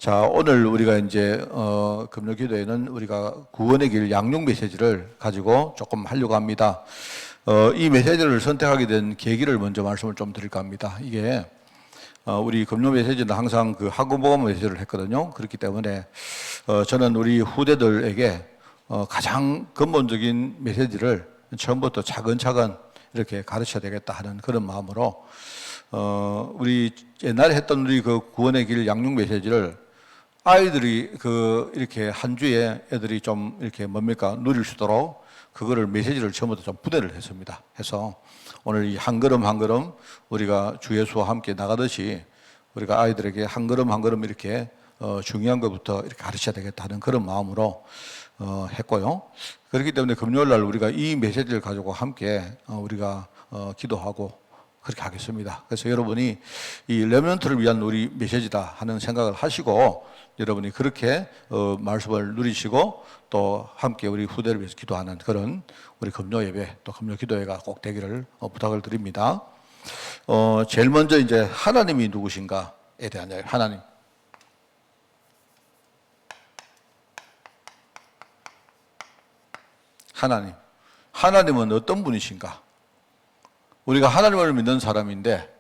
자, 오늘 우리가 이제 금요 기도에는 우리가 구원의 길 양육 메시지를 가지고 조금 하려고 합니다. 이 메시지를 선택하게 된 계기를 먼저 말씀을 좀 드릴까 합니다. 이게 우리 금요 메시지는 항상 그 학구복음 메시지를 했거든요. 그렇기 때문에 저는 우리 후대들에게 가장 근본적인 메시지를 처음부터 차근차근 이렇게 가르쳐야 되겠다 하는 그런 마음으로 우리 옛날에 했던 우리 그 구원의 길 양육 메시지를 아이들이 이렇게 한 주에 애들이 좀 이렇게 누릴 수 있도록 그거를 메시지를 처음부터 좀 분해를 했습니다. 해서 오늘 이 한 걸음 한 걸음 우리가 주 예수와 함께 나가듯이 우리가 아이들에게 한 걸음 한 걸음 이렇게 중요한 것부터 이렇게 가르쳐야 되겠다 하는 그런 마음으로 했고요. 그렇기 때문에 금요일 날 우리가 이 메시지를 가지고 함께 우리가 기도하고 그렇게 하겠습니다. 그래서 여러분이 이 렘넌트를 위한 우리 메시지다 하는 생각을 하시고 여러분이 그렇게 말씀을 누리시고 또 함께 우리 후대를 위해서 기도하는 그런 우리 금요 예배 또 금요 기도회가 꼭 되기를 부탁을 드립니다. 제일 먼저 이제 하나님이 누구신가에 대한 이야기. 하나님은 어떤 분이신가? 우리가 하나님을 믿는 사람인데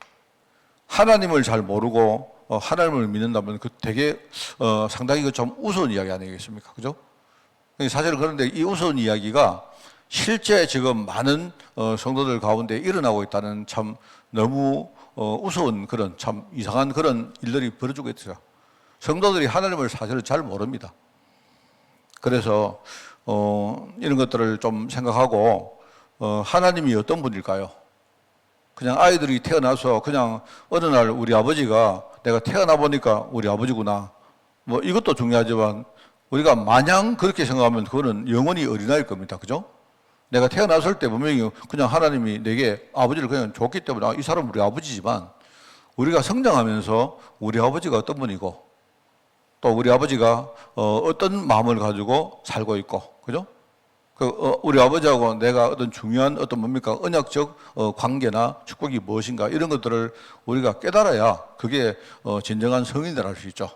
하나님을 잘 모르고 하나님을 믿는다면 그 되게 상당히 그 좀 우스운 이야기 아니겠습니까? 그죠? 사실 그런데 이 우스운 이야기가 실제 지금 많은 성도들 가운데 일어나고 있다는 참 너무 우스운 그런 참 이상한 그런 일들이 벌어지고 있어요. 성도들이 하나님을 사실은 잘 모릅니다. 그래서 이런 것들을 좀 생각하고 하나님이 어떤 분일까요? 그냥 아이들이 태어나서 그냥 어느 날 우리 아버지가 내가 태어나 보니까 우리 아버지구나. 뭐 이것도 중요하지만 우리가 마냥 그렇게 생각하면 그거는 영원히 어린아이일 겁니다. 그죠? 내가 태어났을 때 분명히 그냥 하나님이 내게 아버지를 그냥 줬기 때문에 이 사람은 우리 아버지지만 우리가 성장하면서 우리 아버지가 어떤 분이고 또 우리 아버지가 어떤 마음을 가지고 살고 있고 그죠? 우리 아버지하고 내가 어떤 중요한 언약적 관계나 축복이 무엇인가 이런 것들을 우리가 깨달아야 그게 진정한 성인이라 할 수 있죠.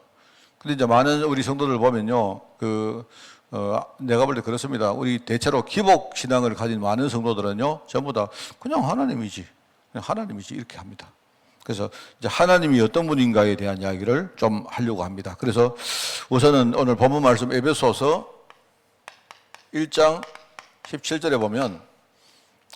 근데 이제 많은 우리 성도들 보면요, 내가 볼 때 그렇습니다. 우리 대체로 기복 신앙을 가진 많은 성도들은요, 전부 다 그냥 하나님이지 이렇게 합니다. 그래서 이제 하나님이 어떤 분인가에 대한 이야기를 좀 하려고 합니다. 그래서 우선은 오늘 본문 말씀 에베소서 1장 17절에 보면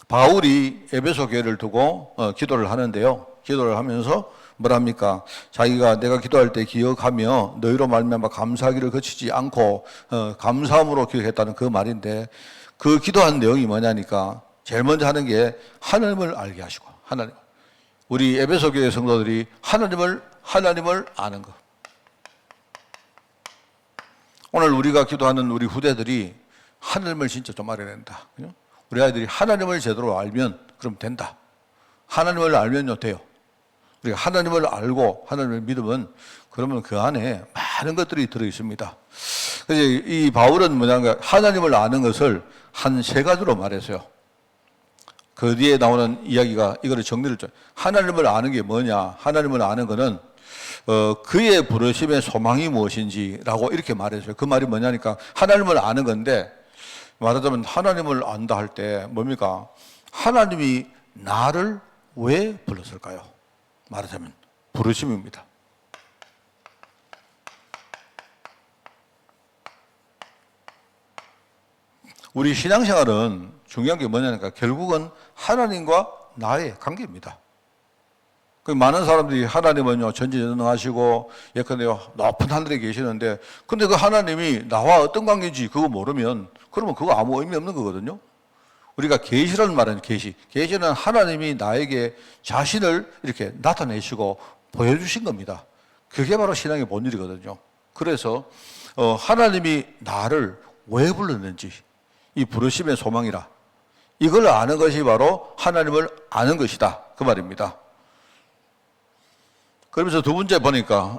바울이 에베소 교회를 두고 기도를 하는데요. 기도를 하면서 뭐랍니까? 자기가 내가 기도할 때 기억하며 너희로 말미암아 감사하기를 그치지 않고 감사함으로 기억했다는 그 말인데 그 기도한 내용이 뭐냐니까 제일 먼저 하는 게 하나님을 알게 하시고 하나님. 우리 에베소 교회 성도들이 하나님을 아는 것. 오늘 우리가 기도하는 우리 후대들이 하나님을 진짜 좀 알아야 된다. 우리 아이들이 하나님을 제대로 알면 그럼 된다. 하나님을 알면요 돼요. 우리가 하나님을 알고 하나님을 믿으면 그러면 그 안에 많은 것들이 들어 있습니다. 그래서 이 바울은 뭐냐면 하나님을 아는 것을 한 세 가지로 말했어요. 그 뒤에 나오는 이야기가 이거를 정리를 좀 하나님을 아는 게 뭐냐? 하나님을 아는 거는 그의 부르심의 소망이 무엇인지라고 이렇게 말했어요. 그 말이 뭐냐니까 하나님을 아는 건데 말하자면 하나님을 안다 할 때 뭡니까? 하나님이 나를 왜 불렀을까요? 말하자면 부르심입니다. 우리 신앙생활은 중요한 게 뭐냐니까 결국은 하나님과 나의 관계입니다. 많은 사람들이 하나님은요 전지전능하시고 예컨대 높은 하늘에 계시는데 근데 그 하나님이 나와 어떤 관계인지 그거 모르면 그러면 그거 아무 의미 없는 거거든요. 우리가 계시라는 말은 계시는 하나님이 나에게 자신을 이렇게 나타내시고 보여주신 겁니다. 그게 바로 신앙의 본질이거든요. 그래서 하나님이 나를 왜 불렀는지 이 부르심의 소망이라 이걸 아는 것이 바로 하나님을 아는 것이다 그 말입니다. 그러면서 두 번째 보니까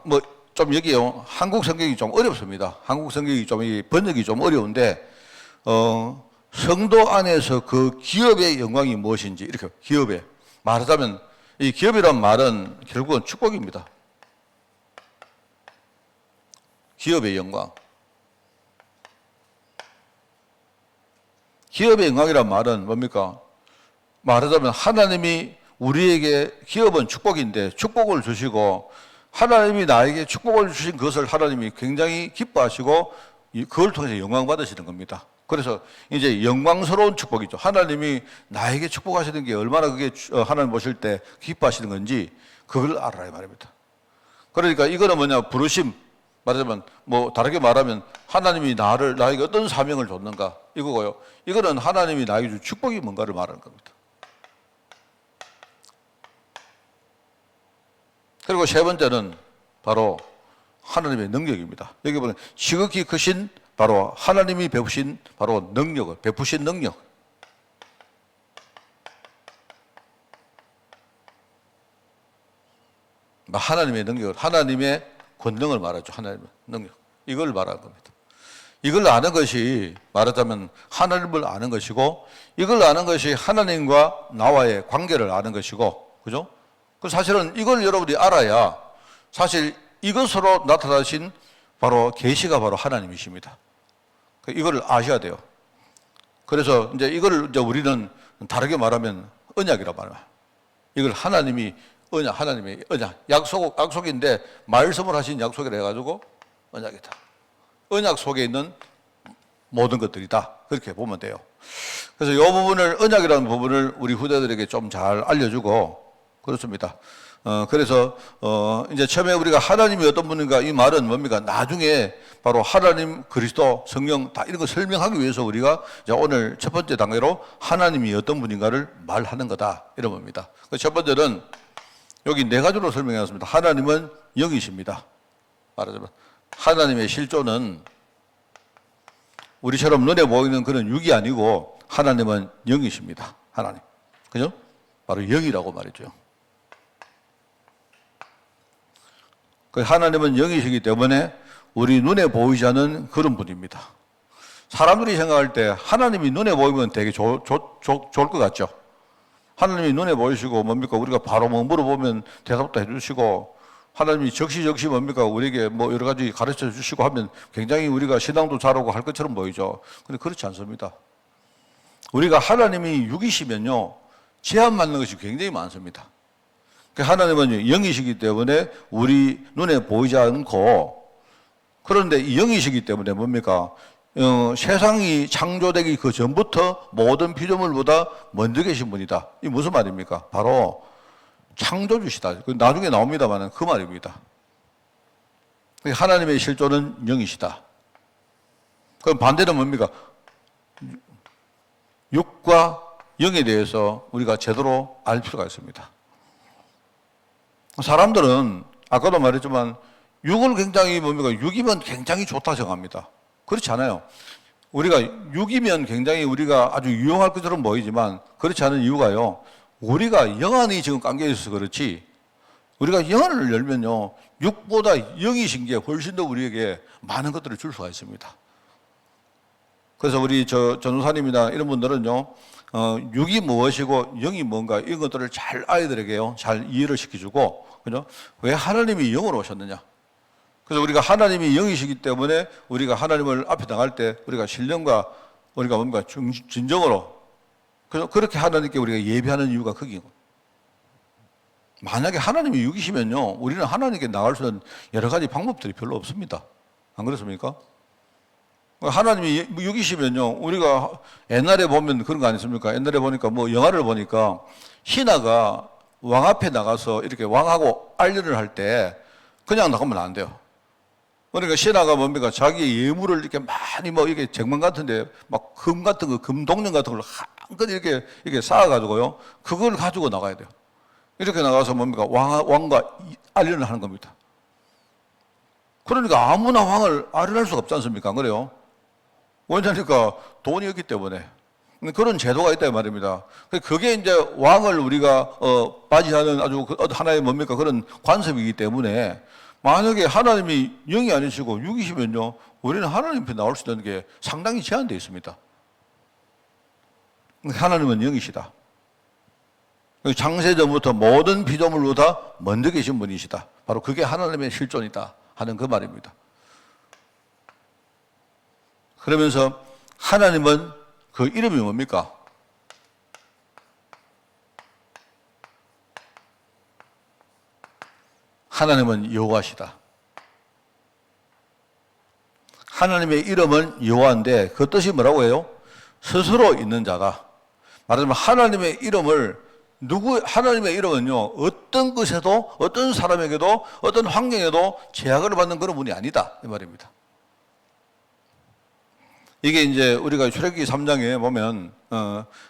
좀 여기요 한국 성경이 좀 어렵습니다. 한국 성경이 좀 번역이 좀 어려운데 성도 안에서 그 기업의 영광이 무엇인지 이렇게 기업에 말하자면 이 기업이란 말은 결국은 축복입니다. 기업의 영광. 기업의 영광이란 말은 뭡니까? 말하자면 하나님이 우리에게 기업은 축복인데 축복을 주시고 하나님이 나에게 축복을 주신 것을 하나님이 굉장히 기뻐하시고 그걸 통해서 영광 받으시는 겁니다. 그래서 이제 영광스러운 축복이죠. 하나님이 나에게 축복하시는 게 얼마나 그게 하나님 보실 때 기뻐하시는 건지 그걸 알아야 말입니다. 그러니까 이거는 뭐냐? 부르심. 말하자면 뭐 다르게 말하면 하나님이 나에게 어떤 사명을 줬는가 이거고요. 이거는 하나님이 나에게 준 축복이 뭔가를 말하는 겁니다. 그리고 세 번째는 바로 하나님의 능력입니다. 여기 보면 지극히 크신 바로 하나님이 베푸신 바로 능력을 베푸신 능력. 하나님의 능력을 하나님의 권능을 말하죠. 하나님의 능력. 이걸 말하는 겁니다. 이걸 아는 것이 말하자면 하나님을 아는 것이고 이걸 아는 것이 하나님과 나와의 관계를 아는 것이고 그죠? 그 사실은 이걸 여러분이 알아야 사실 이것으로 나타나신 바로 계시가 바로 하나님이십니다. 이걸 아셔야 돼요. 그래서 이제 이걸 이제 우리는 다르게 말하면 언약이라 말해요. 이걸 하나님이 하나님의 언약, 약속인데 말씀을 하신 약속이라 해가지고 언약이다. 언약 속에 있는 모든 것들이다. 그렇게 보면 돼요. 그래서 이 부분을 언약이라는 부분을 우리 후대들에게 좀 잘 알려주고 그렇습니다. 그래서 이제 처음에 우리가 하나님이 어떤 분인가 이 말은 뭡니까? 나중에 바로 하나님, 그리스도, 성령 다 이런 거 설명하기 위해서 우리가 이제 오늘 첫 번째 단계로 하나님이 어떤 분인가를 말하는 거다 이런 겁니다. 첫 번째는 여기 네 가지로 설명해놨습니다. 하나님은 영이십니다. 말하자면 하나님의 실존은 우리처럼 눈에 보이는 그런 육이 아니고 하나님은 영이십니다. 하나님. 그죠? 바로 영이라고 말이죠. 하나님은 영이시기 때문에 우리 눈에 보이지 않는 그런 분입니다. 사람들이 생각할 때 하나님이 눈에 보이면 되게 좋을 것 같죠? 하나님이 눈에 보이시고 뭡니까? 우리가 바로 뭐 물어보면 대답도 해주시고 하나님이 적시 뭡니까? 우리에게 뭐 여러 가지 가르쳐 주시고 하면 굉장히 우리가 신앙도 잘하고 할 것처럼 보이죠. 근데 그렇지 않습니다. 우리가 하나님이 육이시면요. 제한 맞는 것이 굉장히 많습니다. 하나님은 영이시기 때문에 우리 눈에 보이지 않고 그런데 이 영이시기 때문에 뭡니까? 세상이 창조되기 그 전부터 모든 피조물보다 먼저 계신 분이다. 이게 무슨 말입니까? 바로 창조주시다. 나중에 나옵니다만 그 말입니다. 하나님의 실존은 영이시다. 그럼 반대는 뭡니까? 육과 영에 대해서 우리가 제대로 알 필요가 있습니다. 사람들은 아까도 말했지만 육을 굉장히 뭡니까? 육이면 굉장히 좋다 생각합니다. 그렇지 않아요. 우리가 육이면 굉장히 우리가 아주 유용할 것처럼 보이지만 그렇지 않은 이유가요. 우리가 영안이 지금 감겨 있어서 그렇지 우리가 영안을 열면요. 육보다 영이신 게 훨씬 더 우리에게 많은 것들을 줄 수가 있습니다. 그래서 우리 전우사님이나 이런 분들은요. 육이 무엇이고 영이 뭔가 이런 것들을 잘 아이들에게요. 잘 이해를 시켜주고 그죠? 왜 하나님이 영으로 오셨느냐? 그래서 우리가 하나님이 영이시기 때문에 우리가 하나님을 앞에 나갈 때 우리가 신령과 우리가 뭔가 진정으로 그렇게 하나님께 우리가 예배하는 이유가 거기고 만약에 하나님이 육이시면요 우리는 하나님께 나갈 수 있는 여러 가지 방법들이 별로 없습니다. 안 그렇습니까? 하나님이 육이시면요 우리가 옛날에 보면 그런 거 아니십니까? 옛날에 보니까 뭐 영화를 보니까 신하가 왕 앞에 나가서 이렇게 왕하고 알려를 할 때 그냥 나가면 안 돼요. 그러니까 신하가 뭡니까? 자기의 예물을 이렇게 많이 뭐 이게 쟁반 같은데 막 금 같은 거, 금동령 같은 걸 한껏 이렇게 쌓아가지고요. 그걸 가지고 나가야 돼요. 이렇게 나가서 뭡니까? 왕과 알련을 하는 겁니다. 그러니까 아무나 왕을 알련할 수가 없지 않습니까? 그래요? 왜냐니까 돈이 없기 때문에. 그런 제도가 있다 말입니다. 그게 이제 왕을 우리가 바지하는 아주 하나의 뭡니까? 그런 관습이기 때문에 만약에 하나님이 영이 아니시고 육이시면요, 우리는 하나님 앞에 나올 수 있는 게 상당히 제한되어 있습니다. 하나님은 영이시다. 창세전부터 모든 피조물보다 먼저 계신 분이시다. 바로 그게 하나님의 실존이다 하는 그 말입니다. 그러면서 하나님은 그 이름이 뭡니까? 하나님은 여호와시다. 하나님의 이름은 여호와인데 그 뜻이 뭐라고 해요? 스스로 있는 자다. 말하자면 하나님의 이름은요, 어떤 것에도, 어떤 사람에게도, 어떤 환경에도 제약을 받는 그런 분이 아니다. 이 말입니다. 이게 이제 우리가 출애굽기 3장에 보면,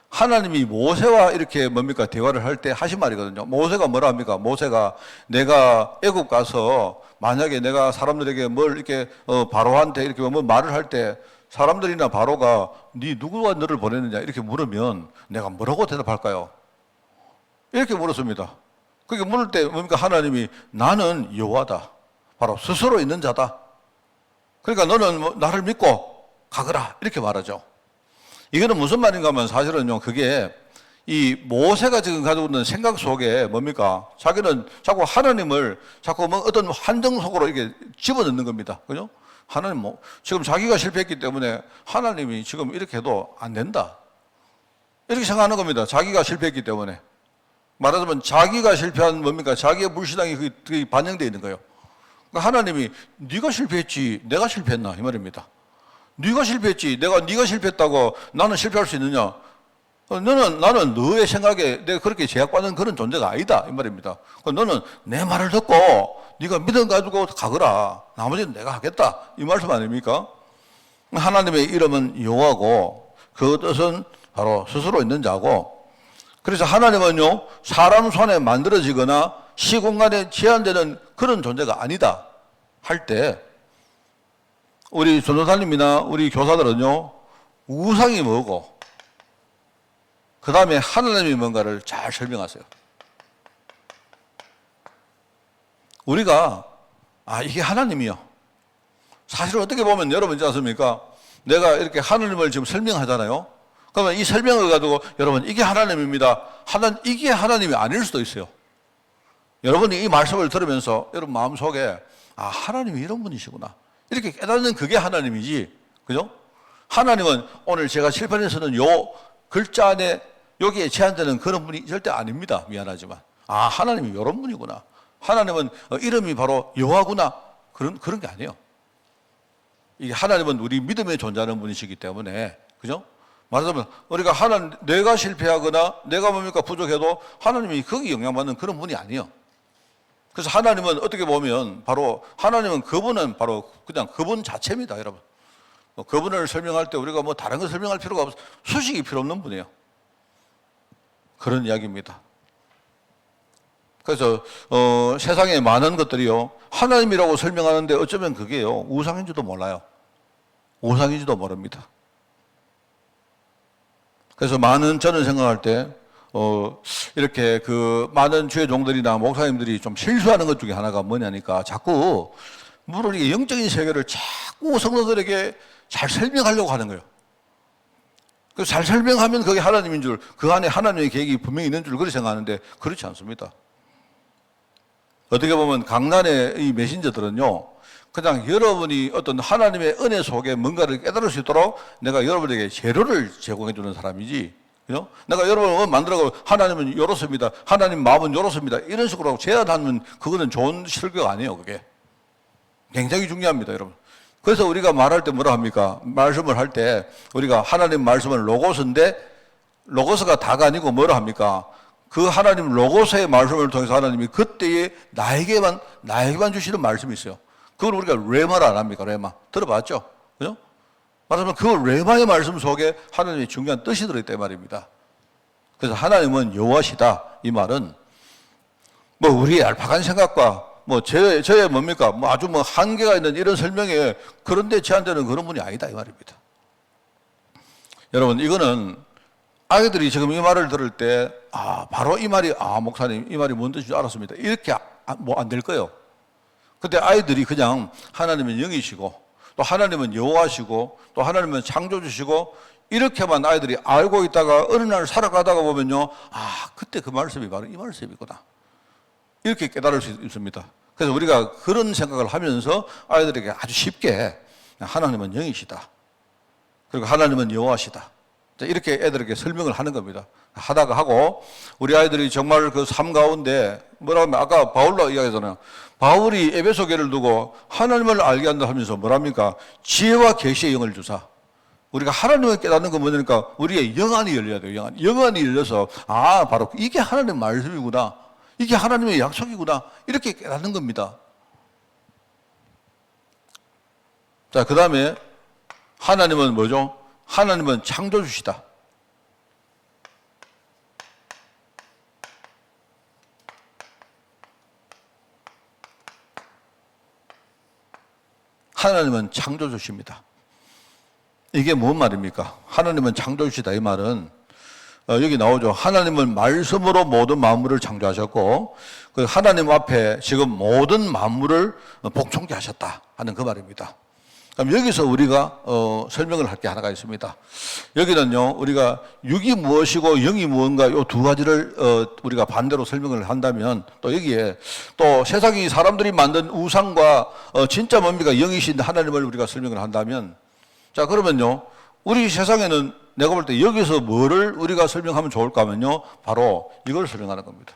하나님이 모세와 이렇게 뭡니까? 대화를 할 때 하신 말이거든요. 모세가 뭐라 합니까? 모세가 내가 애굽 가서 만약에 내가 사람들에게 뭘 이렇게, 바로한테 이렇게 뭐 말을 할 때 사람들이나 바로가 누구가 너를 보냈느냐 이렇게 물으면 내가 뭐라고 대답할까요? 이렇게 물었습니다. 그게 물을 때 뭡니까? 하나님이 나는 여호와다. 바로 스스로 있는 자다. 그러니까 너는 나를 믿고 가거라. 이렇게 말하죠. 이거는 무슨 말인가 하면 사실은요, 그게 이 모세가 지금 가지고 있는 생각 속에 뭡니까? 자기는 자꾸 하나님을 자꾸 뭐 어떤 한정 속으로 이렇게 집어넣는 겁니다. 그죠? 하나님 지금 자기가 실패했기 때문에 하나님이 지금 이렇게 해도 안 된다. 이렇게 생각하는 겁니다. 자기가 실패했기 때문에. 말하자면 자기가 실패한 뭡니까? 자기의 불신앙이 그게 반영되어 있는 거예요. 그러니까 하나님이 네가 실패했지 내가 실패했나 이 말입니다. 네가 실패했지 네가 실패했다고 나는 실패할 수 있느냐? 나는 너의 생각에 내가 그렇게 제약받는 그런 존재가 아니다 이 말입니다. 너는 내 말을 듣고 네가 믿어 가지고 가거라. 나머지는 내가 하겠다 이 말씀 아닙니까? 하나님의 이름은 여호와고 그 뜻은 바로 스스로 있는 자고, 그래서 하나님은요 사람 손에 만들어지거나 시공간에 제한되는 그런 존재가 아니다 할 때 우리 전도사님이나 우리 교사들은요 우상이 뭐고 그 다음에 하나님이 뭔가를 잘 설명하세요. 우리가 이게 하나님이요. 사실은 어떻게 보면 여러분 있지 않습니까? 내가 이렇게 하나님을 지금 설명하잖아요. 그러면 이 설명을 가지고 여러분 이게 하나님입니다. 이게 하나님이 아닐 수도 있어요. 여러분이 이 말씀을 들으면서 여러분 마음속에 하나님이 이런 분이시구나 이렇게 깨닫는 그게 하나님이지. 그죠? 하나님은 오늘 제가 칠판에서는 요 글자 안에 여기에 제한되는 그런 분이 절대 아닙니다. 미안하지만 하나님이 이런 분이구나. 하나님은 이름이 바로 여호와구나. 그런 게 아니에요. 이게 하나님은 우리 믿음에 존재하는 분이시기 때문에, 그죠? 말하자면 우리가 내가 실패하거나 내가 뭡니까 부족해도 하나님이 거기 영향받는 그런 분이 아니에요. 그래서 하나님은 어떻게 보면 그분은 바로 그냥 그분 자체입니다, 여러분. 그분을 설명할 때 우리가 다른 거 설명할 필요가 없어. 수식이 필요 없는 분이에요. 그런 이야기입니다. 그래서 세상에 많은 것들이요 하나님이라고 설명하는데 어쩌면 그게요 우상인지도 몰라요. 우상인지도 모릅니다. 그래서 저는 생각할 때 이렇게 그 많은 주의 종들이나 목사님들이 좀 실수하는 것 중에 하나가 뭐냐니까 자꾸 우리 영적인 세계를 자꾸 성도들에게 잘 설명하려고 하는 거예요. 잘 설명하면 그게 하나님인 줄, 그 안에 하나님의 계획이 분명히 있는 줄 그렇게 생각하는데 그렇지 않습니다. 어떻게 보면 강단의 이 메신저들은요 그냥 여러분이 어떤 하나님의 은혜 속에 뭔가를 깨달을 수 있도록 내가 여러분에게 재료를 제공해 주는 사람이지, 그죠? 내가 여러분을 만들어가고 하나님은 이렇습니다, 하나님 마음은 이렇습니다 이런 식으로 제안하면 그거는 좋은 설교가 아니에요. 그게 굉장히 중요합니다, 여러분. 그래서 우리가 말할 때 뭐라 합니까? 말씀을 할 때 우리가 하나님 말씀은 로고스인데 로고스가 다가 아니고 뭐라 합니까? 그 하나님 로고스의 말씀을 통해서 하나님이 그때에 나에게만 주시는 말씀이 있어요. 그걸 우리가 레마를 안 합니까? 레마. 들어봤죠? 그죠? 말하자면 그 레마의 말씀 속에 하나님의 중요한 뜻이 들어있다 이 말입니다. 그래서 하나님은 여호와시다 이 말은 우리의 얄팍한 생각과 저의 뭡니까? 아주 한계가 있는 이런 설명에 그런데 제한되는 그런 분이 아니다 이 말입니다. 여러분 이거는 아이들이 지금 이 말을 들을 때 바로 이 말이 목사님 이 말이 뭔 뜻인지 알았습니다 이렇게 안 될 거예요. 근데 아이들이 그냥 하나님은 영이시고 또 하나님은 여호와시고 또 하나님은 창조주시고 이렇게만 아이들이 알고 있다가 어느 날 살아가다가 보면요 그때 그 말씀이 바로 이 말씀이구나 이렇게 깨달을 수 있습니다. 그래서 우리가 그런 생각을 하면서 아이들에게 아주 쉽게 하나님은 영이시다 그리고 하나님은 여호와시다. 이렇게 애들에게 설명을 하는 겁니다. 하다가 하고 우리 아이들이 정말 그 삶 가운데 뭐라고 하면 아까 바울로 이야기하잖아요. 바울이 에베소 교회를 두고 하나님을 알게 한다 하면서 뭐랍니까? 지혜와 계시의 영을 주사. 우리가 하나님을 깨닫는 건 뭐냐니까 우리의 영안이 열려야 돼요. 영안이 열려서 바로 이게 하나님의 말씀이구나. 이게 하나님의 약속이구나. 이렇게 깨닫는 겁니다. 자, 그 다음에 하나님은 뭐죠? 하나님은 창조주시다. 하나님은 창조주십니다. 이게 뭔 말입니까? 하나님은 창조주시다. 이 말은 여기 나오죠. 하나님은 말씀으로 모든 만물을 창조하셨고 그 하나님 앞에 지금 모든 만물을 복종케 하셨다 하는 그 말입니다. 그럼 여기서 우리가 설명을 할 게 하나가 있습니다. 여기는요, 우리가 육이 무엇이고 영이 무언가 이 두 가지를 우리가 반대로 설명을 한다면 또 여기에 또 세상이 사람들이 만든 우상과 진짜 뭡니까 영이신 하나님을 우리가 설명을 한다면 자 그러면요, 우리 세상에는 내가 볼 때 여기서 뭐를 우리가 설명하면 좋을까 하면요, 바로 이걸 설명하는 겁니다.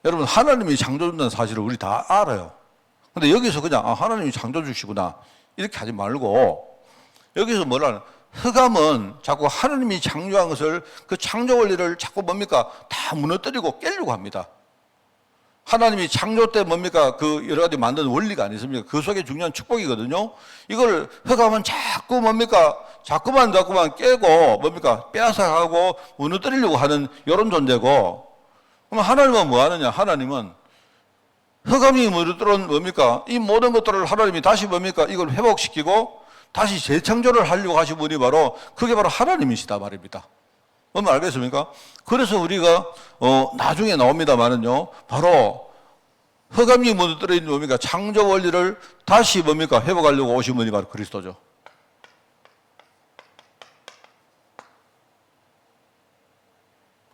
여러분 하나님이 창조주는 사실을 우리 다 알아요. 근데 여기서 그냥 하나님이 창조주시구나 이렇게 하지 말고 여기서 뭐라는 흑암은 자꾸 하나님이 창조한 것을 그 창조 원리를 자꾸 뭡니까 다 무너뜨리고 깨려고 합니다. 하나님이 창조 때 뭡니까 그 여러 가지 만든 원리가 아니십니까? 그 속에 중요한 축복이거든요. 이걸 흑암은 자꾸 뭡니까 자꾸만 깨고 뭡니까 빼앗아가고 무너뜨리려고 하는 이런 존재고, 그럼 하나님은 뭐 하느냐? 하나님은 흑암이 무너뜨린 뭡니까? 이 모든 것들을 하나님이 다시 뭡니까? 이걸 회복시키고 다시 재창조를 하려고 하신 분이 그게 바로 하나님이시다 말입니다. 뭔 알겠습니까? 그래서 우리가 나중에 나옵니다만은요, 바로 흑암이 무너뜨린 뭡니까? 창조 원리를 다시 뭡니까? 회복하려고 오신 분이 바로 그리스도죠.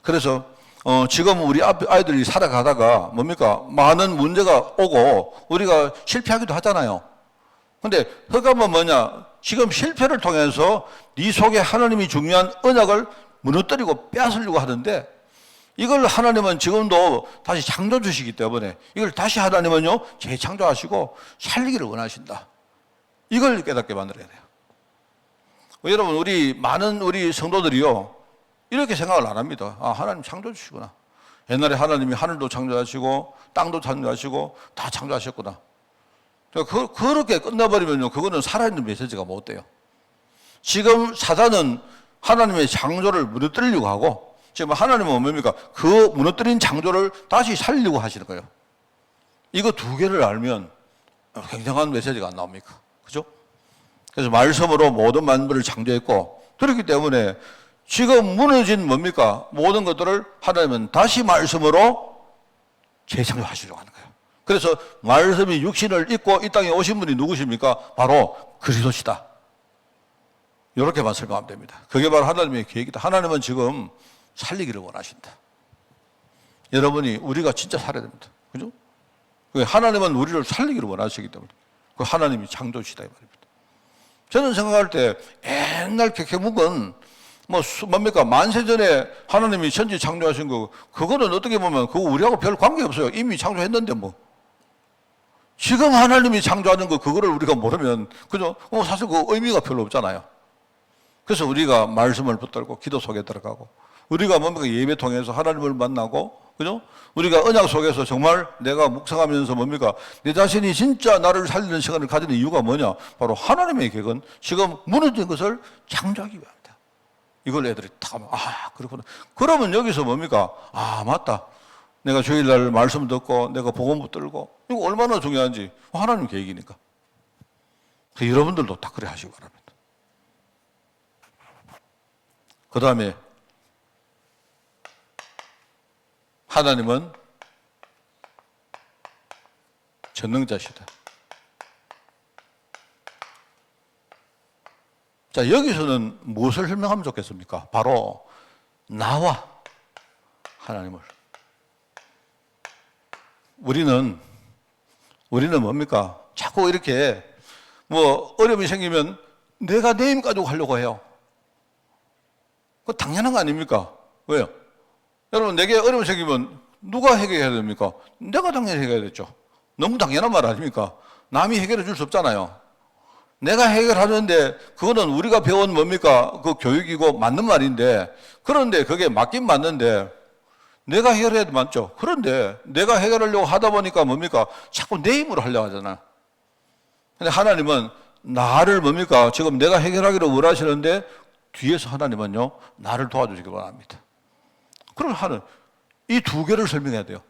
그래서 지금 우리 아이들이 살아가다가 뭡니까? 많은 문제가 오고 우리가 실패하기도 하잖아요. 근데 흑암은 뭐냐? 지금 실패를 통해서 네 속에 하나님이 중요한 언약을 무너뜨리고 빼앗으려고 하는데 이걸 하나님은 지금도 다시 창조주시기 때문에 이걸 다시 하나님은요 재창조하시고 살리기를 원하신다. 이걸 깨닫게 만들어야 돼요. 여러분 많은 우리 성도들이요 이렇게 생각을 안 합니다. 하나님 창조주시구나. 옛날에 하나님이 하늘도 창조하시고 땅도 창조하시고 다 창조하셨구나. 그렇게 끝나버리면요 그거는 살아있는 메시지가 못 돼요. 지금 사단은 하나님의 창조를 무너뜨리려고 하고 지금 하나님은 뭡니까? 그 무너뜨린 창조를 다시 살리려고 하시는 거예요. 이거 두 개를 알면 굉장한 메시지가 안 나옵니까? 그죠? 그래서 말씀으로 모든 만물을 창조했고 그렇기 때문에 지금 무너진 뭡니까? 모든 것들을 하나님은 다시 말씀으로 재창조하시려고 하는 거예요. 그래서 말씀이 육신을 입고 이 땅에 오신 분이 누구십니까? 바로 그리스도시다. 이렇게만 설명하면 됩니다. 그게 바로 하나님의 계획이다. 하나님은 지금 살리기를 원하신다. 여러분이 우리가 진짜 살아야 됩니다. 그죠? 하나님은 우리를 살리기를 원하시기 때문에 그 하나님이 창조시다 이 말입니다. 저는 생각할 때 옛날 개개묵은 뭡니까? 만세전에 하나님이 천지 창조하신 거, 그거는 어떻게 보면 그거 우리하고 별 관계 없어요. 이미 창조했는데 지금 하나님이 창조하는 거, 그거를 우리가 모르면, 그죠? 사실 그 의미가 별로 없잖아요. 그래서 우리가 말씀을 붙들고 기도 속에 들어가고, 우리가 뭡니까? 예배 통해서 하나님을 만나고, 그죠? 우리가 언약 속에서 정말 내가 묵상하면서 뭡니까? 내 자신이 진짜 나를 살리는 시간을 가지는 이유가 뭐냐? 바로 하나님의 계획은 지금 무너진 것을 창조하기 위함이다. 이걸 애들이 다, 그렇구나. 그러면 여기서 뭡니까? 맞다. 내가 주일날 말씀 듣고, 내가 복음 붙들고, 이거 얼마나 중요한지, 하나님 계획이니까. 여러분들도 다 그래 하시기 바랍니다. 그 다음에, 하나님은 전능자시다. 자, 여기서는 무엇을 설명하면 좋겠습니까? 바로 나와 하나님을. 우리는 뭡니까? 자꾸 이렇게 뭐 어려움이 생기면 내가 내 힘 가지고 하려고 해요. 그거 당연한 거 아닙니까? 왜요? 여러분, 내게 어려움이 생기면 누가 해결해야 됩니까? 내가 당연히 해결해야겠죠. 너무 당연한 말 아닙니까? 남이 해결해 줄 수 없잖아요. 내가 해결하는데 그거는 우리가 배운 뭡니까? 그 교육이고 맞는 말인데, 그런데 그게 맞긴 맞는데 내가 해결해야 맞죠. 그런데 내가 해결하려고 하다 보니까 뭡니까? 자꾸 내 힘으로 하려고 하잖아. 근데 하나님은 나를 뭡니까? 지금 내가 해결하기를 원하시는데 뒤에서 하나님은요, 나를 도와주시기 바랍니다. 그럼 하는 이 두 개를 설명해야 돼요.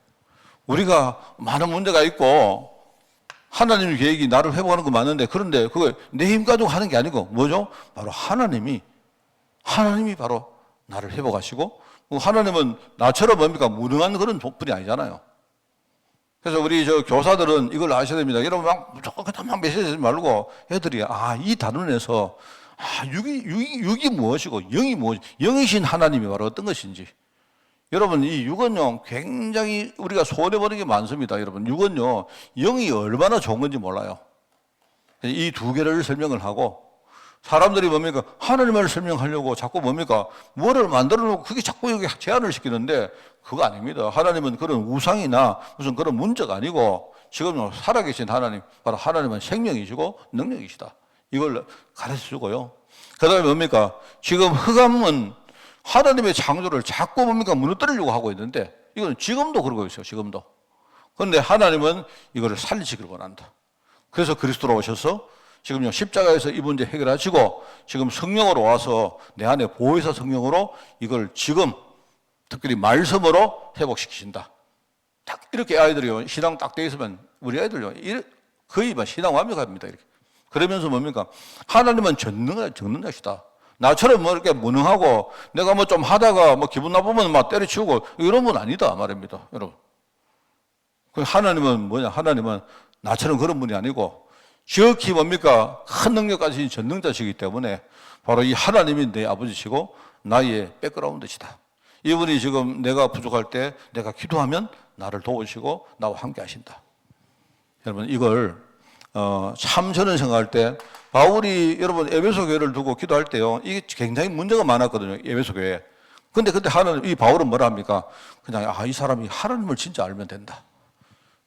우리가 많은 문제가 있고 하나님의 계획이 나를 회복하는 거 맞는데, 그런데 그걸 내 힘 가지고 하는 게 아니고 뭐죠? 바로 하나님이 바로 나를 회복하시고, 하나님은 나처럼 뭡니까? 무능한 그런 분이 아니잖아요. 그래서 우리 교사들은 이걸 아셔야 됩니다. 여러분 무조건 막 메시지 하지 말고 애들이 이 단원에서 육이 무엇이고 영이 무엇이, 영이신 하나님이 바로 어떤 것인지. 여러분, 이 육은요, 굉장히 우리가 손해보는 게 많습니다. 여러분, 육은요, 영이 얼마나 좋은 건지 몰라요. 이 두 개를 설명을 하고, 사람들이 뭡니까? 하나님을 설명하려고 자꾸 뭡니까? 뭐를 만들어 놓고 그게 자꾸 여기 제한을 시키는데, 그거 아닙니다. 하나님은 그런 우상이나 무슨 그런 문제가 아니고, 지금 살아계신 하나님, 바로 하나님은 생명이시고 능력이시다. 이걸 가르쳐 주고요. 그 다음에 뭡니까? 지금 흑암은 하나님의 창조를 자꾸 뭡니까? 무너뜨리려고 하고 있는데, 이거는 지금도 그러고 있어요. 지금도. 그런데 하나님은 이거를 살리시기를 원한다. 그래서 그리스도로 오셔서 지금요, 십자가에서 이 문제 해결하시고, 지금 성령으로 와서 내 안에 보혜사 성령으로 이걸 지금 특별히 말씀으로 회복시키신다. 딱 이렇게 아이들이요, 신앙 딱 돼 있으면 우리 아이들요, 거의 신앙 완벽합니다. 이렇게. 그러면서 뭡니까? 하나님은 전능하시다. 나처럼 뭐 이렇게 무능하고 내가 뭐 좀 하다가 뭐 기분 나쁘면 막 때려치우고 이런 분 아니다 말입니다, 여러분. 하나님은 뭐냐? 하나님은 나처럼 그런 분이 아니고 지극히 뭡니까? 큰 능력 가진 전능자시기 때문에 바로 이 하나님이 내 아버지시고 나의 백그라운드시다. 이분이 지금 내가 부족할 때 내가 기도하면 나를 도우시고 나와 함께 하신다. 여러분, 이걸 참 저는 생각할 때 바울이 여러분 에베소 교회를 두고 기도할 때요, 이게 굉장히 문제가 많았거든요, 에베소 교회에. 근데 그때 이 바울은 뭐라 합니까? 그냥 이 사람이 하나님을 진짜 알면 된다.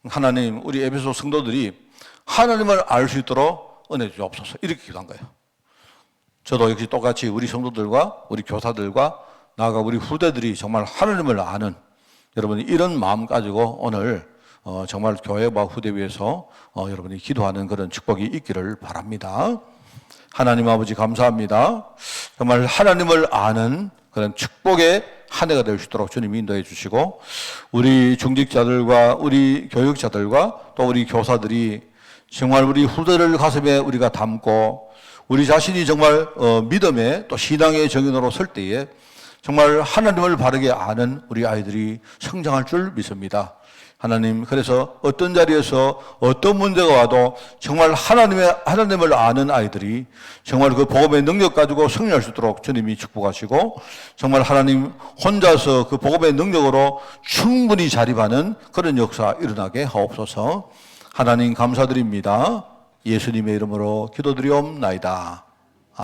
하나님, 우리 에베소 성도들이 하나님을 알 수 있도록 은혜 주옵소서. 이렇게 기도한 거예요. 저도 역시 똑같이 우리 성도들과 우리 교사들과 나아가 우리 후대들이 정말 하나님을 아는, 여러분이 이런 마음 가지고 오늘 정말 교회와 후대 위해서 여러분이 기도하는 그런 축복이 있기를 바랍니다. 하나님 아버지 감사합니다. 정말 하나님을 아는 그런 축복의 한 해가 될 수 있도록 주님이 인도해 주시고, 우리 중직자들과 우리 교육자들과 또 우리 교사들이 정말 우리 후대를 가슴에 우리가 담고 우리 자신이 정말 믿음의 또 신앙의 정인으로 설 때에 정말 하나님을 바르게 아는 우리 아이들이 성장할 줄 믿습니다. 하나님, 그래서 어떤 자리에서 어떤 문제가 와도 정말 하나님을 아는 아이들이 정말 그 복음의 능력 가지고 승리할 수 있도록 주님이 축복하시고, 정말 하나님 혼자서 그 복음의 능력으로 충분히 자립하는 그런 역사 일어나게 하옵소서. 하나님 감사드립니다. 예수님의 이름으로 기도드리옵나이다.